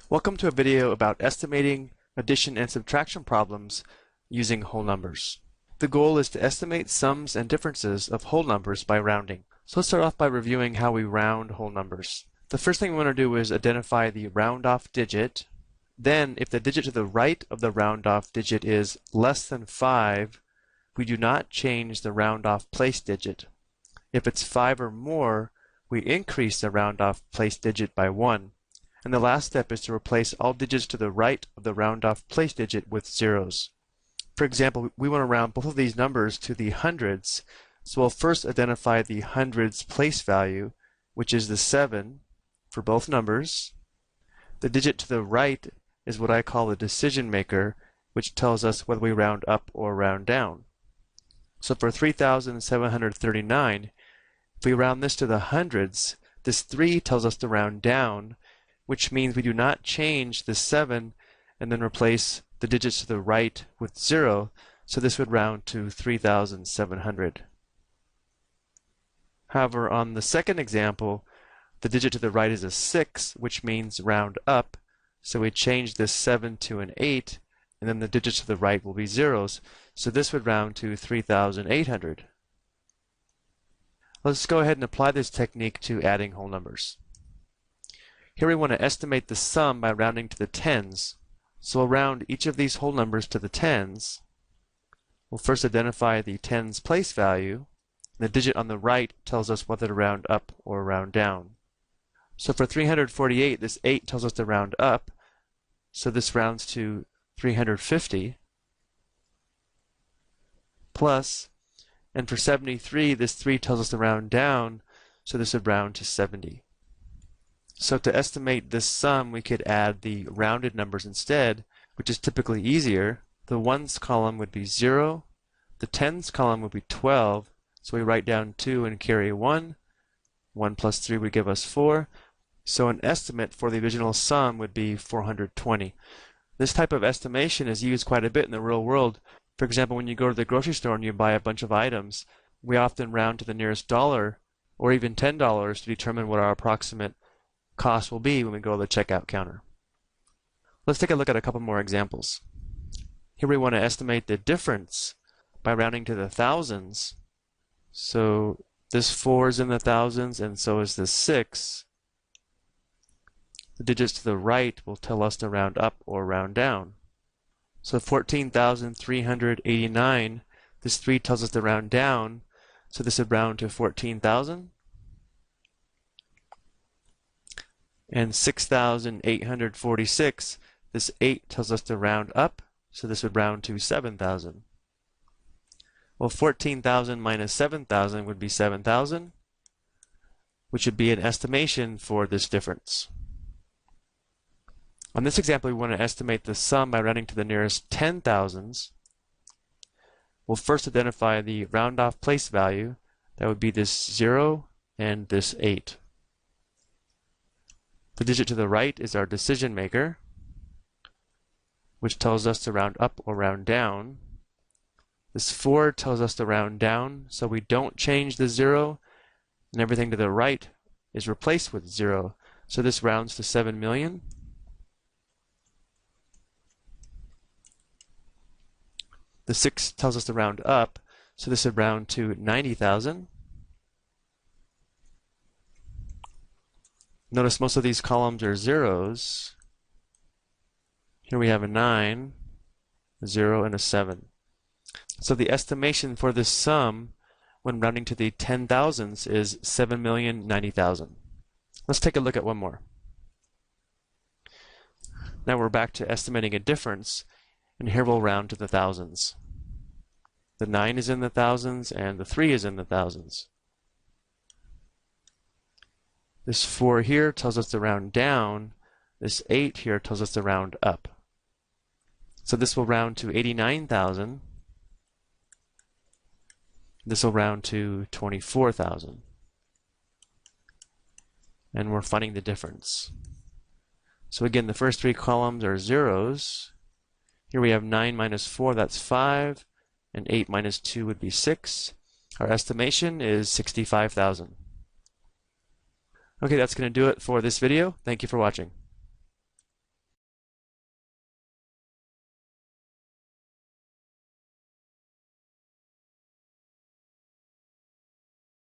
Welcome to a video about estimating addition and subtraction problems using whole numbers. The goal is to estimate sums and differences of whole numbers by rounding. So let's start off by reviewing how we round whole numbers. The first thing we want to do is identify the round-off digit. Then, if the digit to the right of the round-off digit is less than 5, we do not change the round-off place digit. If it's 5 or more, we increase the round-off place digit by 1. And the last step is to replace all digits to the right of the round-off place digit with zeros. For example, we want to round both of these numbers to the hundreds, so we'll first identify the hundreds place value, which is the 7 for both numbers. The digit to the right is what I call the decision maker, which tells us whether we round up or round down. So for 3,739, if we round this to the hundreds, this 3 tells us to round down, which means we do not change the 7 and then replace the digits to the right with 0, so this would round to 3,700. However, on the second example, the digit to the right is a 6, which means round up, so we change this 7 to an 8, and then the digits to the right will be zeros, so this would round to 3,800. Let's go ahead and apply this technique to adding whole numbers. Here we want to estimate the sum by rounding to the tens. So we'll round each of these whole numbers to the tens. We'll first identify the tens place value. The digit on the right tells us whether to round up or round down. So for 348, this 8 tells us to round up. So this rounds to 350. Plus, and for 73, this 3 tells us to round down. So this would round to 70. So to estimate this sum, we could add the rounded numbers instead, which is typically easier. The ones column would be 0. The tens column would be 12. So we write down 2 and carry 1. 1 plus 3 would give us 4. So an estimate for the original sum would be 420. This type of estimation is used quite a bit in the real world. For example, when you go to the grocery store and you buy a bunch of items, we often round to the nearest dollar or even $10 to determine what our approximate cost will be when we go to the checkout counter. Let's take a look at a couple more examples. Here we want to estimate the difference by rounding to the thousands. So this 4 is in the thousands and so is this 6. The digits to the right will tell us to round up or round down. So 14,389, this 3 tells us to round down, so this would round to 14,000. And 6,846, this 8 tells us to round up, so this would round to 7,000. Well, 14,000 minus 7,000 would be 7,000, which would be an estimation for this difference. On this example, we want to estimate the sum by rounding to the nearest 10,000s. We'll first identify the round-off place value. That would be this 0 and this 8. The digit to the right is our decision maker, which tells us to round up or round down. This 4 tells us to round down, so we don't change the 0, and everything to the right is replaced with 0. So this rounds to 7 million. The 6 tells us to round up, so this would round to 90,000. Notice most of these columns are zeros. Here we have a 9, a 0, and a 7. So the estimation for this sum when rounding to the 10,000s is 7,090,000. Let's take a look at one more. Now we're back to estimating a difference, and here we'll round to the thousands. The 9 is in the thousands, and the 3 is in the thousands. This 4 here tells us to round down. This 8 here tells us to round up. So this will round to 89,000. This will round to 24,000. And we're finding the difference. So again, the first 3 columns are zeros. Here we have 9 minus 4, that's 5. And 8 minus 2 would be 6. Our estimation is 65,000. Okay, that's going to do it for this video. Thank you for watching.